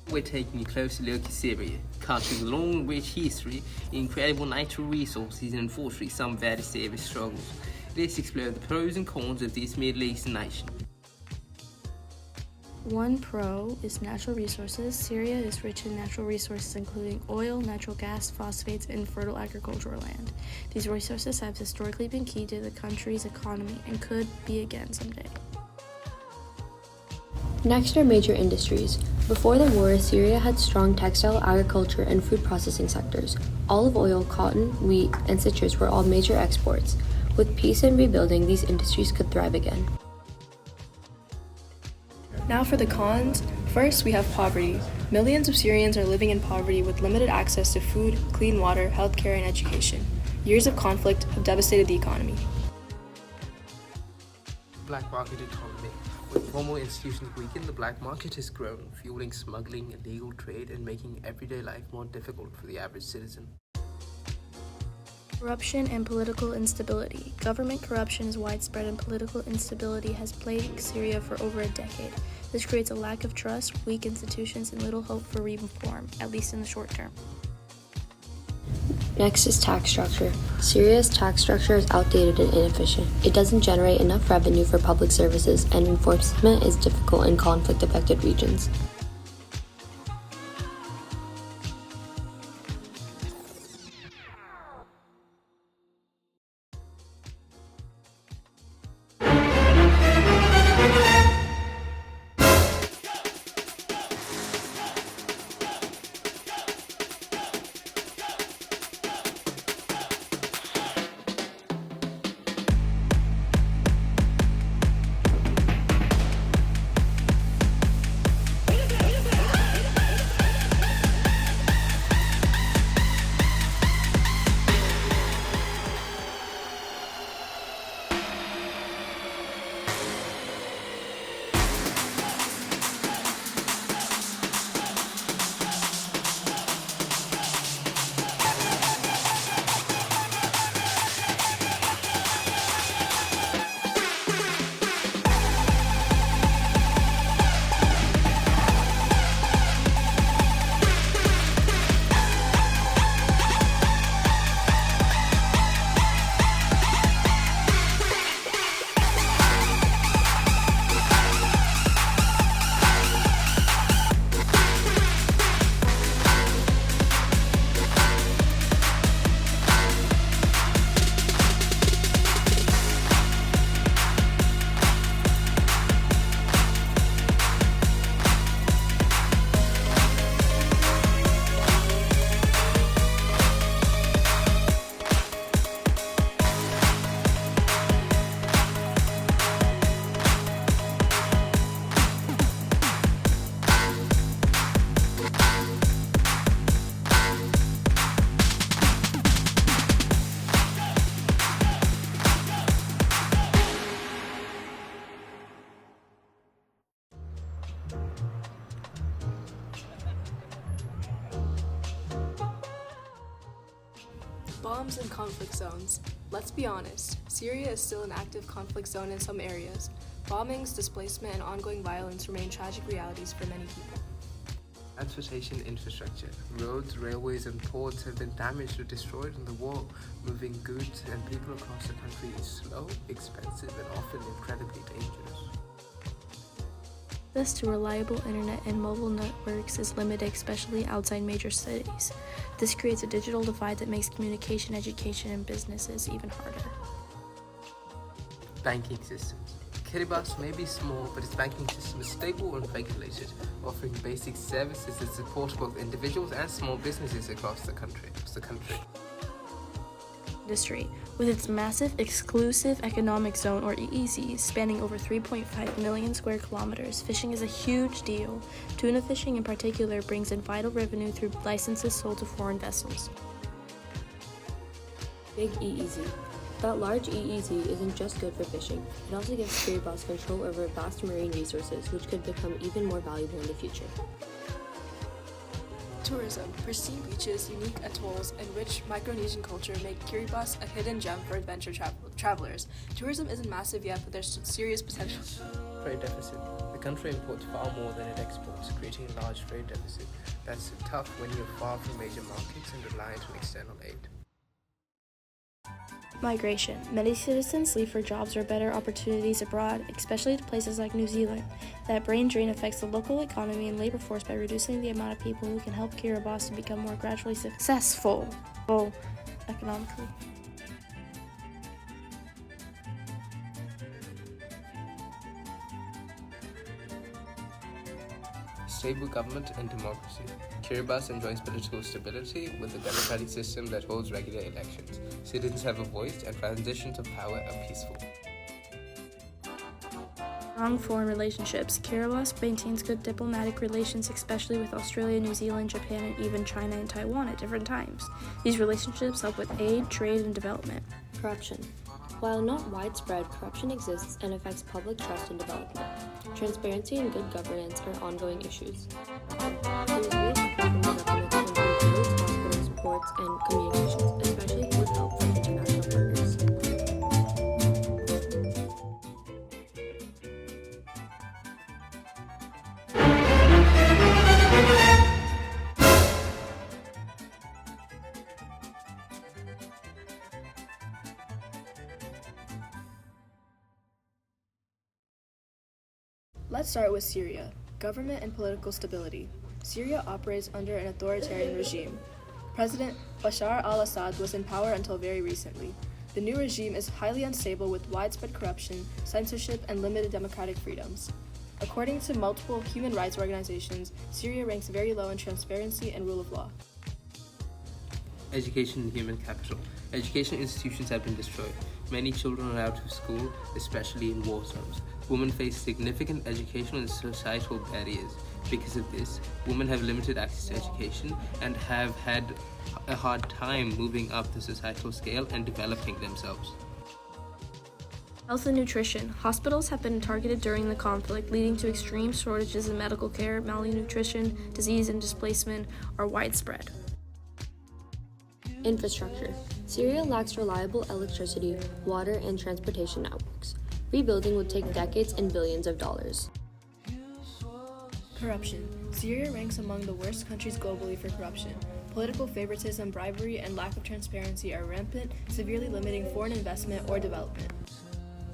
We're taking a closer look at Syria, a country with a long, rich history, incredible natural resources, and unfortunately some very serious struggles. Let's explore the pros and cons of this Middle Eastern nation. One pro is natural resources. Syria is rich in natural resources including oil, natural gas, phosphates, and fertile agricultural land. These resources have historically been key to the country's economy and could be again someday. Next are major industries. Before the war, Syria had strong textile, agriculture, and food processing sectors. Olive oil, cotton, wheat, and citrus were all major exports. With peace and rebuilding, these industries could thrive again. Now for the cons. First, we have poverty. Millions of Syrians are living in poverty with limited access to food, clean water, healthcare, and education. Years of conflict have devastated the economy. Black market economy. With formal institutions weakened, the black market has grown, fueling smuggling, illegal trade, and making everyday life more difficult for the average citizen. Corruption and political instability. Government corruption is widespread and political instability has plagued Syria for over a decade. This creates a lack of trust, weak institutions, and little hope for reform, at least in the short term. Next is tax structure. Syria's tax structure is outdated and inefficient. It doesn't generate enough revenue for public services, and enforcement is difficult in conflict-affected regions. Bombs and conflict zones. Let's be honest, Syria is still an active conflict zone in some areas. Bombings, displacement, and ongoing violence remain tragic realities for many people. Transportation infrastructure. Roads, railways, and ports have been damaged or destroyed in the war. Moving goods and people across the country is slow, expensive, and often incredibly dangerous. Access to reliable internet and mobile networks is limited, especially outside major cities. This creates a digital divide that makes communication, education, and businesses even harder. Banking systems. Kiribati may be small, but its banking system is stable and regulated, offering basic services that support both individuals and small businesses across the country. Industry. With its massive exclusive economic zone or EEZ spanning over 3.5 million square kilometers, fishing is a huge deal. Tuna fishing in particular brings in vital revenue through licenses sold to foreign vessels. Big EEZ. That large EEZ isn't just good for fishing, it also gives Kiribati control over vast marine resources, which could become even more valuable in the future. Tourism. Pristine beaches, unique atolls, and rich Micronesian culture make Kiribati a hidden gem for adventure travelers. Tourism isn't massive yet, but there's serious potential. Trade deficit. The country imports far more than it exports, creating a large trade deficit. That's tough when you're far from major markets and reliant on external aid. Migration. Many citizens leave for jobs or better opportunities abroad, especially to places like New Zealand. That brain drain affects the local economy and labor force by reducing the amount of people who can help Kiribati become more gradually successful economically. Stable government and democracy. Kiribati enjoys political stability with a democratic system that holds regular elections. Citizens have a voice and transitions of power are peaceful. Strong foreign relationships. Kiribati maintains good diplomatic relations, especially with Australia, New Zealand, Japan, and even China and Taiwan at different times. These relationships help with aid, trade, and development. Corruption. While not widespread, corruption exists and affects public trust and development. Transparency and good governance are ongoing issues. There is real support from the government to improve roads, hospitals, ports, and communications, especially with help from international partners. Let's start with Syria. Government and political stability. Syria operates under an authoritarian regime. President Bashar al-Assad was in power until very recently. The new regime is highly unstable with widespread corruption, censorship, and limited democratic freedoms. According to multiple human rights organizations, Syria ranks very low in transparency and rule of law. Education and human capital. Education institutions have been destroyed. Many children are out of school, especially in war zones. Women face significant educational and societal barriers. Because of this, women have limited access to education and have had a hard time moving up the societal scale and developing themselves. Health and nutrition. Hospitals have been targeted during the conflict, leading to extreme shortages in medical care. Malnutrition, disease, and displacement are widespread. Infrastructure. Syria lacks reliable electricity, water, and transportation networks. Rebuilding would take decades and billions of dollars. Corruption. Syria ranks among the worst countries globally for corruption. Political favoritism, bribery, and lack of transparency are rampant, severely limiting foreign investment or development.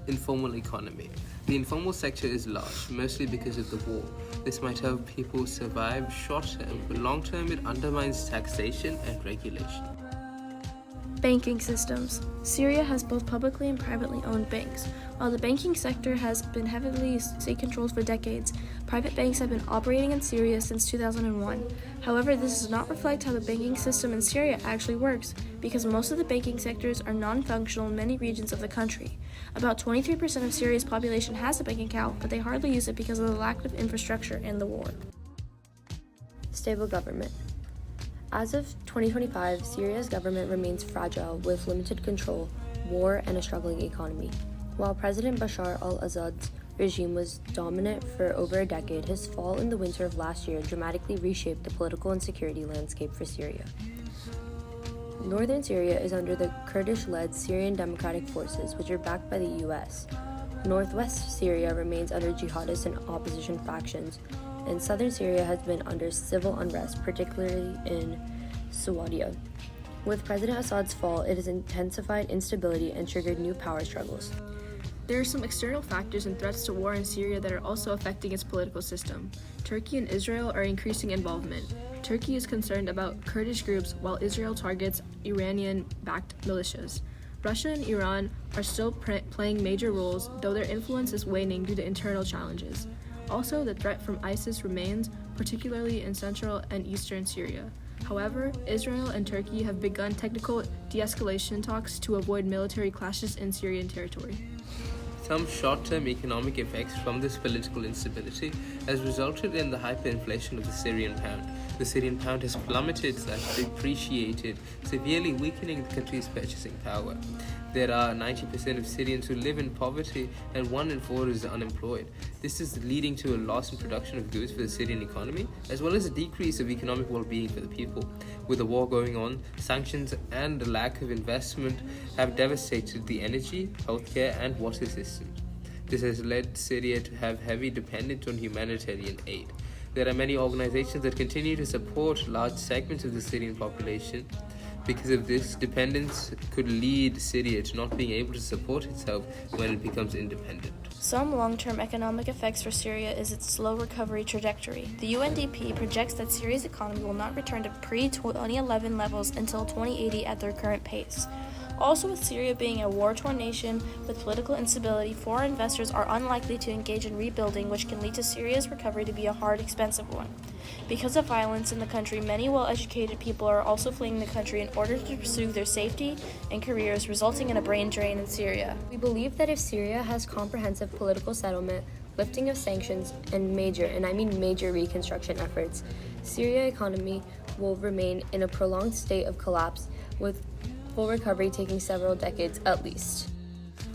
Informal economy. The informal sector is large, mostly because of the war. This might help people survive short-term, but long-term it undermines taxation and regulation. Banking systems. Syria has both publicly and privately owned banks. While the banking sector has been heavily state-controlled for decades, private banks have been operating in Syria since 2001. However, this does not reflect how the banking system in Syria actually works, because most of the banking sectors are non-functional in many regions of the country. About 23% of Syria's population has a bank account, but they hardly use it because of the lack of infrastructure and the war. Stable government. As of 2025, Syria's government remains fragile with limited control, war, and a struggling economy. While President Bashar al-Assad's regime was dominant for over a decade, his fall in the winter of last year dramatically reshaped the political and security landscape for Syria. Northern Syria is under the Kurdish-led Syrian Democratic Forces, which are backed by the US. Northwest Syria remains under jihadist and opposition factions, and southern Syria has been under civil unrest, particularly in Suwadia. With President Assad's fall, it has intensified instability and triggered new power struggles. There are some external factors and threats to war in Syria that are also affecting its political system. Turkey and Israel are increasing involvement. Turkey is concerned about Kurdish groups while Israel targets Iranian-backed militias. Russia and Iran are still playing major roles, though their influence is waning due to internal challenges. Also, the threat from ISIS remains, particularly in central and eastern Syria. However, Israel and Turkey have begun technical de-escalation talks to avoid military clashes in Syrian territory. Some short-term economic effects from this political instability has resulted in the hyperinflation of the Syrian pound. The Syrian pound has plummeted / depreciated, severely weakening the country's purchasing power. There are 90% of Syrians who live in poverty and 1 in 4 is unemployed. This is leading to a loss in production of goods for the Syrian economy, as well as a decrease of economic well-being for the people. With the war going on, sanctions and the lack of investment have devastated the energy, healthcare and water systems. This has led Syria to have heavy dependence on humanitarian aid. There are many organizations that continue to support large segments of the Syrian population. Because of this, dependence could lead Syria to not being able to support itself when it becomes independent. Some long-term economic effects for Syria is its slow recovery trajectory. The UNDP projects that Syria's economy will not return to pre-2011 levels until 2080 at their current pace. Also, with Syria being a war-torn nation with political instability, foreign investors are unlikely to engage in rebuilding, which can lead to Syria's recovery to be a hard, expensive one. Because of violence in the country, many well-educated people are also fleeing the country in order to pursue their safety and careers, resulting in a brain drain in Syria. We believe that if Syria has comprehensive political settlement, lifting of sanctions, and major reconstruction efforts, Syria's economy will remain in a prolonged state of collapse, with full recovery taking several decades at least.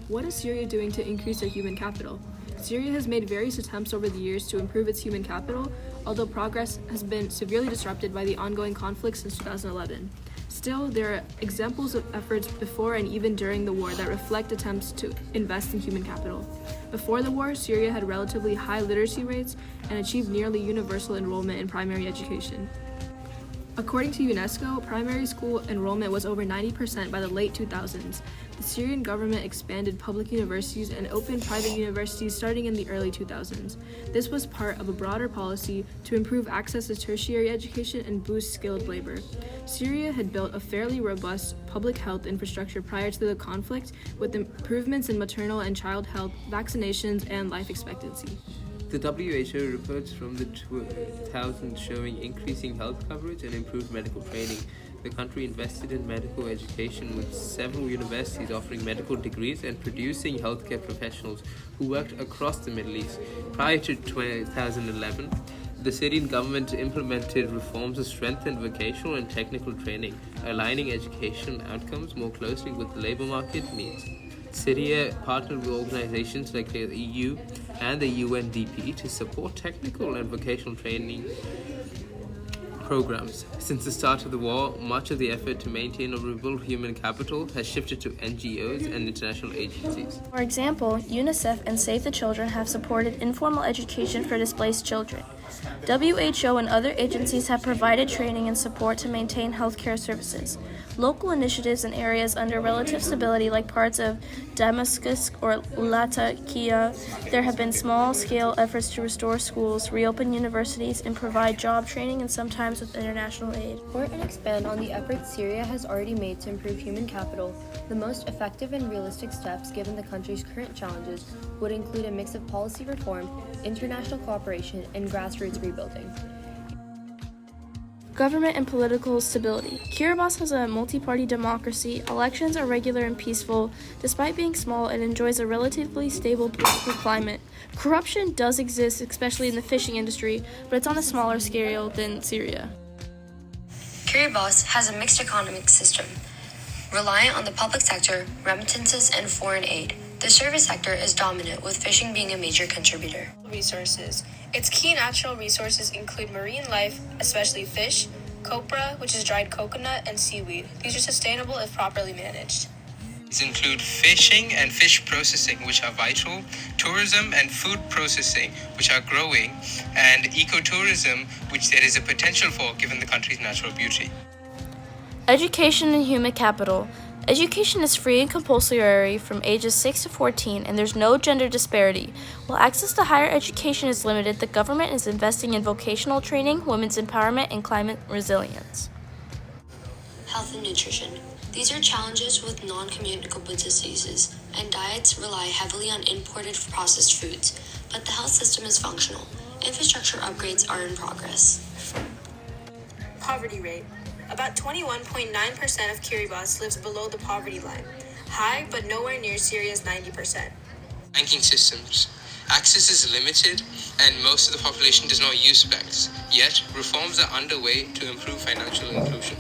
What is Syria doing to increase their human capital? Syria has made various attempts over the years to improve its human capital, although progress has been severely disrupted by the ongoing conflict since 2011. Still, there are examples of efforts before and even during the war that reflect attempts to invest in human capital. Before the war, Syria had relatively high literacy rates and achieved nearly universal enrollment in primary education. According to UNESCO, primary school enrollment was over 90% by the late 2000s. The Syrian government expanded public universities and opened private universities starting in the early 2000s. This was part of a broader policy to improve access to tertiary education and boost skilled labor. Syria had built a fairly robust public health infrastructure prior to the conflict, with improvements in maternal and child health, vaccinations, and life expectancy. The WHO reports from the 2000s showing increasing health coverage and improved medical training. The country invested in medical education, with several universities offering medical degrees and producing healthcare professionals who worked across the Middle East. Prior to 2011, the Syrian government implemented reforms to strengthen vocational and technical training, aligning education outcomes more closely with the labor market needs. Syria partnered with organizations like the EU and the UNDP to support technical and vocational training programs. Since the start of the war, much of the effort to maintain or rebuild human capital has shifted to NGOs and international agencies. For example, UNICEF and Save the Children have supported informal education for displaced children. WHO and other agencies have provided training and support to maintain healthcare services. Local initiatives in areas under relative stability, like parts of Damascus or Latakia, there have been small-scale efforts to restore schools, reopen universities, and provide job training, and sometimes with international aid. Support and expand on the efforts Syria has already made to improve human capital, the most effective and realistic steps given the country's current challenges would include a mix of policy reform, international cooperation, and grassroots rebuilding. Government and political stability. Kiribati has a multi-party democracy. Elections are regular and peaceful. Despite being small, it enjoys a relatively stable political climate. Corruption does exist, especially in the fishing industry, but it's on a smaller scale than Syria. Kiribati has a mixed economic system, reliant on the public sector, remittances, and foreign aid. The service sector is dominant, with fishing being a major contributor. Resources. Its key natural resources include marine life, especially fish, copra, which is dried coconut, and seaweed. These are sustainable if properly managed. These include fishing and fish processing, which are vital, tourism and food processing, which are growing, and ecotourism, which there is a potential for given the country's natural beauty. Education and human capital. Education is free and compulsory from ages 6 to 14, and there's no gender disparity. While access to higher education is limited, the government is investing in vocational training, women's empowerment, and climate resilience. Health and nutrition. These are challenges with non-communicable diseases, and diets rely heavily on imported processed foods, but the health system is functional. Infrastructure upgrades are in progress. Poverty rate. About 21.9% of Kiribati lives below the poverty line. High, but nowhere near Syria's 90%. Banking systems. Access is limited, and most of the population does not use banks. Yet, reforms are underway to improve financial inclusion.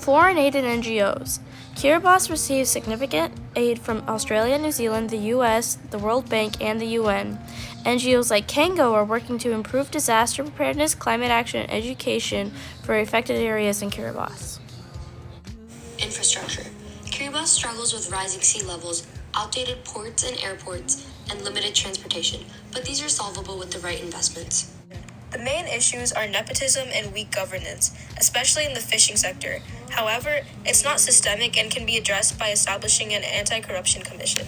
Foreign aid and NGOs. Kiribati receives significant aid from Australia, New Zealand, the US, the World Bank, and the UN. NGOs like Kango are working to improve disaster preparedness, climate action, and education for affected areas in Kiribati. Infrastructure. Kiribati struggles with rising sea levels, outdated ports and airports, and limited transportation, but these are solvable with the right investments. The main issues are nepotism and weak governance, especially in the fishing sector. However, it's not systemic and can be addressed by establishing an anti-corruption commission.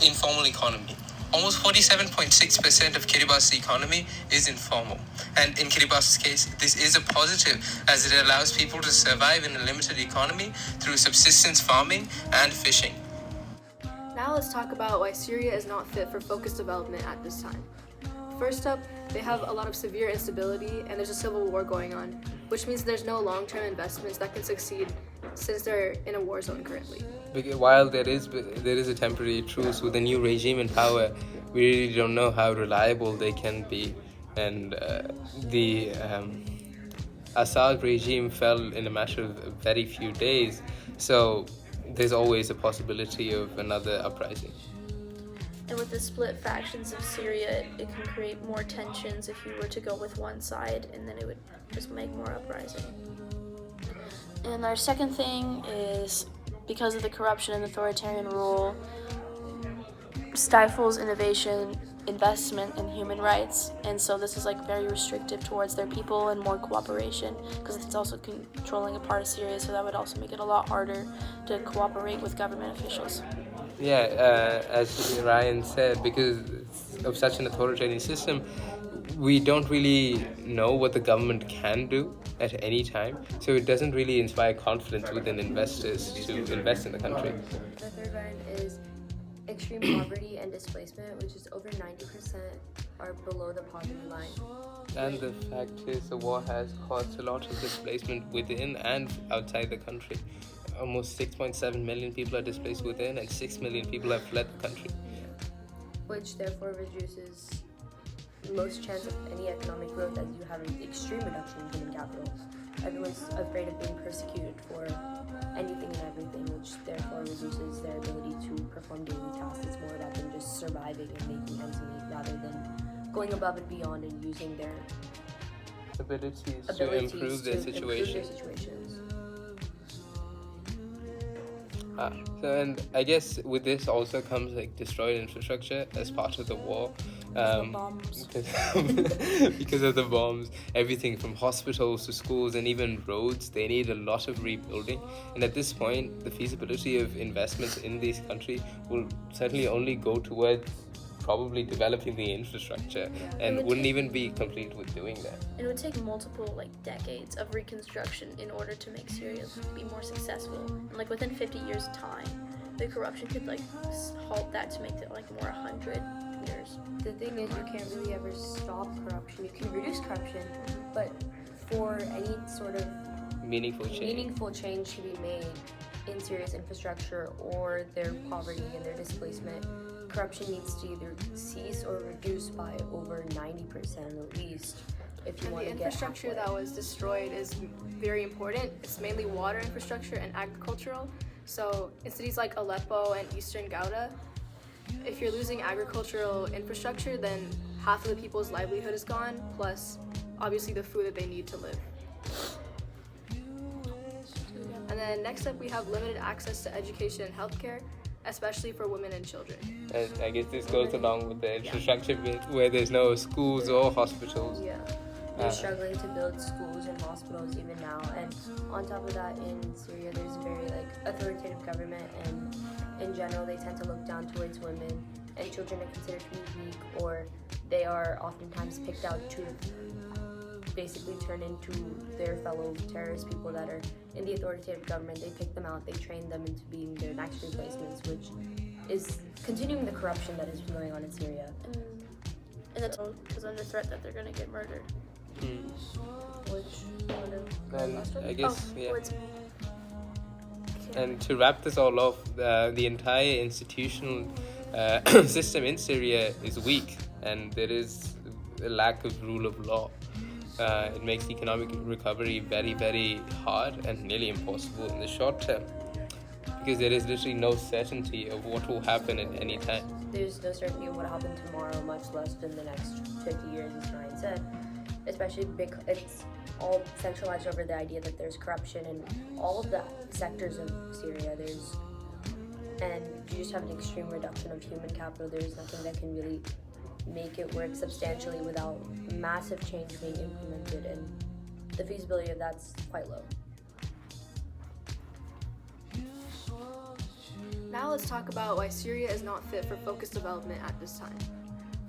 Informal economy. Almost 47.6% of Kiribati's economy is informal. And in Kiribati's case, this is a positive as it allows people to survive in a limited economy through subsistence farming and fishing. Now let's talk about why Syria is not fit for focused development at this time. First up, they have a lot of severe instability and there's a civil war going on, which means there's no long-term investments that can succeed since they're in a war zone currently. While there is a temporary truce with the new regime in power, we really don't know how reliable they can be. And the Assad regime fell in a matter of very few days, so there's always a possibility of another uprising. And with the split factions of Syria, it can create more tensions if you were to go with one side, and then it would just make more uprising. And our second thing is because of the corruption and authoritarian rule, stifles innovation, investment, and human rights. And so this is like very restrictive towards their people and more cooperation because it's also controlling a part of Syria, so that would also make it a lot harder to cooperate with government officials. Yeah, as Ryan said, because of such an authoritarian system, we don't really know what the government can do at any time, so it doesn't really inspire confidence within investors to invest in the country. The third one is extreme poverty and displacement, which is over 90% are below the poverty line. And the fact is, the war has caused a lot of displacement within and outside the country. Almost 6.7 million people are displaced within, and 6 million people have fled the country. Which therefore reduces most chance of any economic growth as you have an extreme reduction in human capital. Everyone's afraid of being persecuted for anything and everything, which therefore reduces their ability to perform daily tasks. It's more about them just surviving and making ends meet rather than going above and beyond and using their abilities to improve their situations. And I guess with this also comes like destroyed infrastructure as part of the war. Because of the bombs, everything from hospitals to schools and even roads, they need a lot of rebuilding. And at this point, the feasibility of investments in this country will certainly only go towards probably developing the infrastructure, and wouldn't even be complete with doing that. It would take multiple decades of reconstruction in order to make Syria be more successful. And within 50 years' time, the corruption could halt that to make it more 100 years. The thing is, you can't really ever stop corruption. You can reduce corruption, but for any sort of meaningful change to be made in Syria's infrastructure or their poverty and their displacement, corruption needs to either cease or reduce by over 90% at least. If you want to get the infrastructure that was destroyed is very important. It's mainly water infrastructure and agricultural. So in cities like Aleppo and eastern Ghouta, if you're losing agricultural infrastructure, then half of the people's livelihood is gone, plus obviously the food that they need to live. And then next up, we have limited access to education and healthcare, especially for women and children. And I guess this goes along with the infrastructure bit, where there's no schools or hospitals. Yeah, they're struggling to build schools and hospitals even now. And on top of that, in Syria, there's a very authoritative government, and in general, they tend to look down towards women, and children are considered to be weak, or they are oftentimes picked out to basically turn into their fellow terrorist people that are in the authoritative government. They pick them out, they train them into being their next replacements, which is continuing the corruption that has been going on in Syria. And that's because under threat that they're going to get murdered. And I guess, And to wrap this all off, the entire institutional system in Syria is weak, and there is a lack of rule of law. It makes economic recovery very, very hard and nearly impossible in the short term, because there is literally no certainty of what will happen at any time. There's no certainty of what will happen tomorrow, much less in the next 50 years, as Ryan said. Especially because it's all centralized over the idea that there's corruption in all of the sectors of Syria. and you just have an extreme reduction of human capital. There's nothing that can really make it work substantially without massive change being implemented, and the feasibility of that's quite low. Now let's talk about why Syria is not fit for focused development at this time.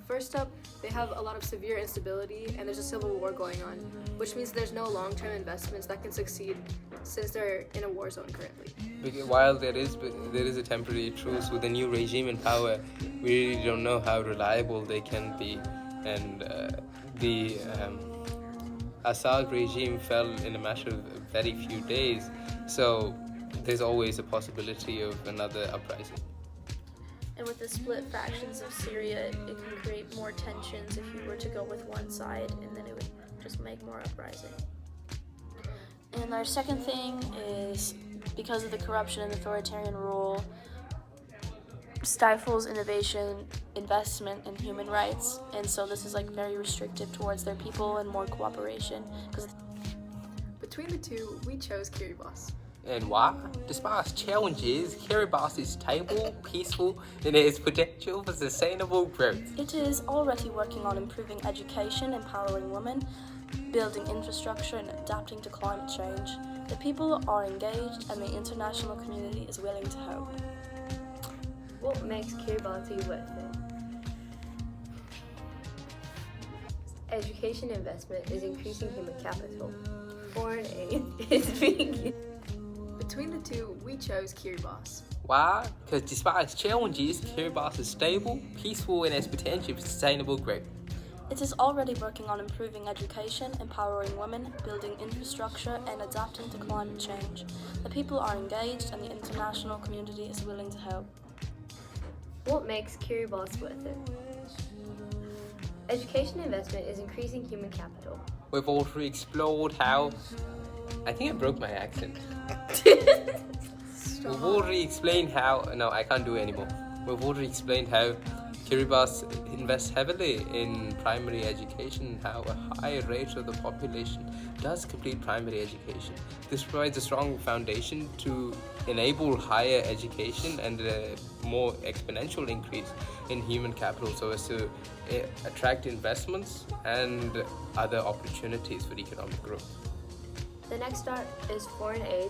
First up, they have a lot of severe instability and there's a civil war going on, which means there's no long-term investments that can succeed since they're in a war zone currently. While there is a temporary truce with the new regime in power, we really don't know how reliable they can be, and the Assad regime fell in a matter of very few days, so there's always a possibility of another uprising. And with the split factions of Syria, it can create more tensions if you were to go with one side, and then it would just make more uprising. And our second thing is because of the corruption and authoritarian rule stifles innovation, investment, and human rights, and so this is like very restrictive towards their people and more cooperation. Between the two, we chose Kiribati. And why? Despite challenges, Kiribati is stable, peaceful, and it has potential for sustainable growth. It is already working on improving education, empowering women, building infrastructure, and adapting to climate change. The people are engaged, and the international community is willing to help. What makes Kiribati worth it? Education investment is increasing human capital. Foreign aid is being... Between the two, we chose Kiribati. Why? Because despite its challenges, Kiribati is stable, peaceful, and has potential for sustainable growth. It is already working on improving education, empowering women, building infrastructure, and adapting to climate change. The people are engaged, and the international community is willing to help. What makes Kiribati worth it? Education investment is increasing human capital. We've already explored how... I think I broke my accent. We've already explained how... No, I can't do it anymore. We've already explained how Kiribati invests heavily in primary education and how a higher rate of the population does complete primary education. This provides a strong foundation to enable higher education and a more exponential increase in human capital so as to attract investments and other opportunities for economic growth. The next start is foreign aid,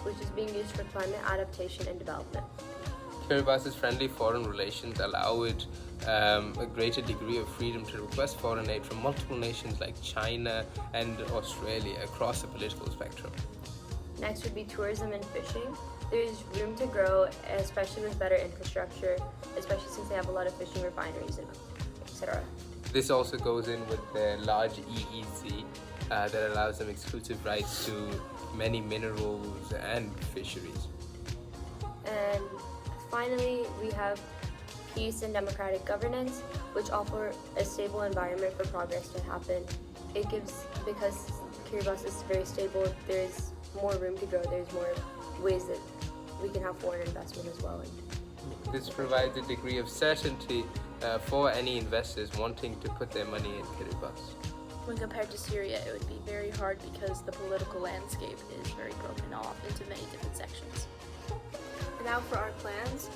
which is being used for climate adaptation and development. Kiribati's friendly foreign relations allow it a greater degree of freedom to request foreign aid from multiple nations like China and Australia across the political spectrum. Next would be tourism and fishing. There's room to grow, especially with better infrastructure, especially since they have a lot of fishing refineries and etc. This also goes in with the large EEZ that allows them exclusive rights to many minerals and fisheries. And finally, we have peace and democratic governance, which offer a stable environment for progress to happen. It gives, because Kiribati is very stable, there's more room to grow, there's more ways that we can have foreign investment as well. This provides a degree of certainty for any investors wanting to put their money in Kiribati. When compared to Syria, it would be very hard because the political landscape is very broken off into many different sections. And now for our plans.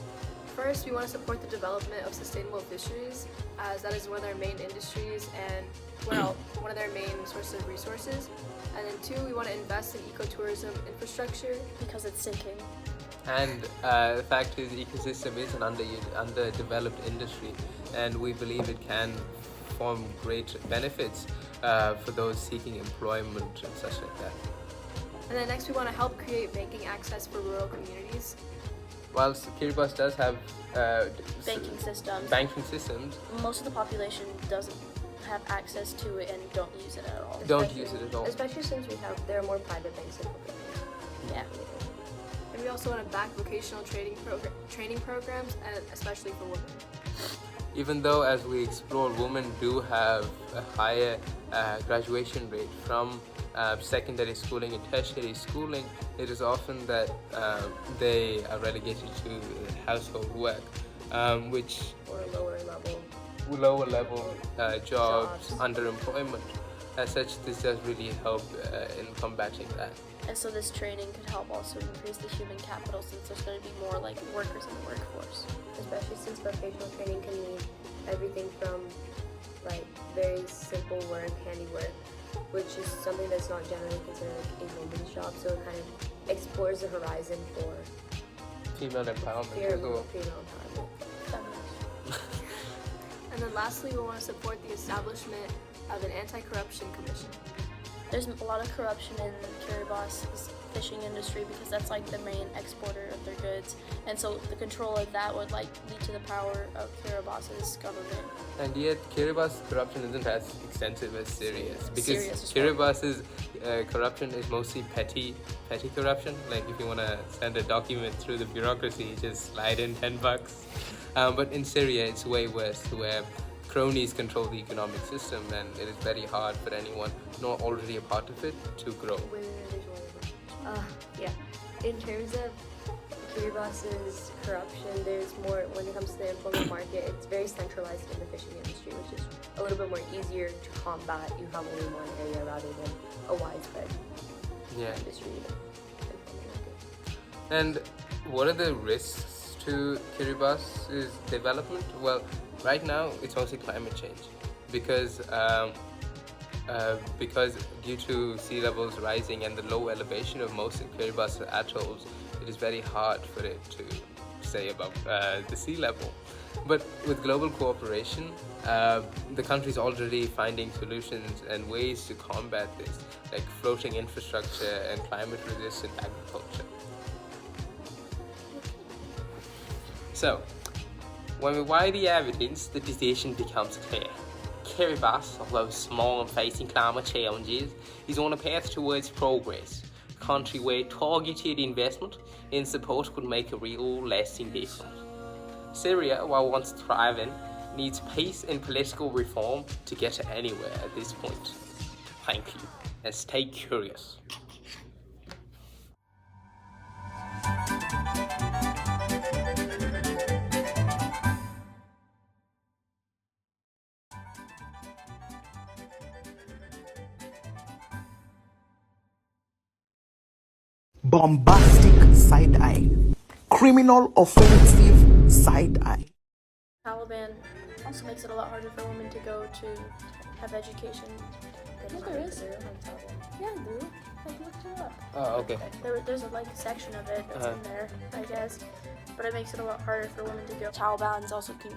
First, we want to support the development of sustainable fisheries, as that is one of their main industries and one of their main sources of resources. And then two, we want to invest in ecotourism infrastructure Because it's sinking. And the fact is, the ecosystem is an underdeveloped industry, and we believe it can form great benefits for those seeking employment and such like that. And then next, we want to help create banking access for rural communities. Whilst Kiribati does have banking systems, most of the population doesn't have access to it and don't use it at all. Especially since there are more private banks than public banks. Yeah. And we also want to back vocational training programs, and especially for women. Even though, as we explore, women do have a higher graduation rate from secondary schooling and tertiary schooling, it is often that they are relegated to household work, which or lower level jobs, underemployment. as such, this does really help in combating that. And so this training could help also increase the human capital since there's going to be more like workers in the workforce. Especially since vocational training can mean everything from like very simple work, handiwork, which is something that's not generally considered like a woman's job, so it kind of explores the horizon for Female empowerment. female empowerment. And then lastly, we want to support the establishment of an anti-corruption commission. There's a lot of corruption in Kiribati's fishing industry because that's like the main exporter of their goods, and so the control of that would like lead to the power of Kiribati's government. And yet, Kiribati's corruption isn't as extensive as Syria's, because Syria's as well. Kiribati's corruption is mostly petty corruption. Like if you want to send a document through the bureaucracy, you just slide in $10. But in Syria, it's way worse, where cronies control the economic system, and it is very hard for anyone not already a part of it to grow. Yeah. In terms of Kiribati's corruption, there's more when it comes to the employment market. It's very centralized in the fishing industry, which is a little bit more easier to combat. You have only one area rather than a widespread industry. And what are the risks to Kiribati's development? Well, right now it's mostly climate change, because due to sea levels rising and the low elevation of most of Kiribati's atolls, it is very hard for it to stay above the sea level. But with global cooperation, the country's already finding solutions and ways to combat this, like floating infrastructure and climate-resistant agriculture. So, when we weigh the evidence, the decision becomes clear. Kiribati, although small and facing climate challenges, is on a path towards progress. A country where targeted investment and support could make a real lasting difference. Syria, while once thriving, needs peace and political reform to get anywhere at this point. Thank you, and stay curious. Bombastic side-eye, criminal offensive side-eye. Taliban also makes it a lot harder for women to go to have education. Yeah, there is. Yeah, dude. Like, look it up. Oh, okay. There's a like section of it that's in there, I guess. But it makes it a lot harder for women to go. Taliban's also can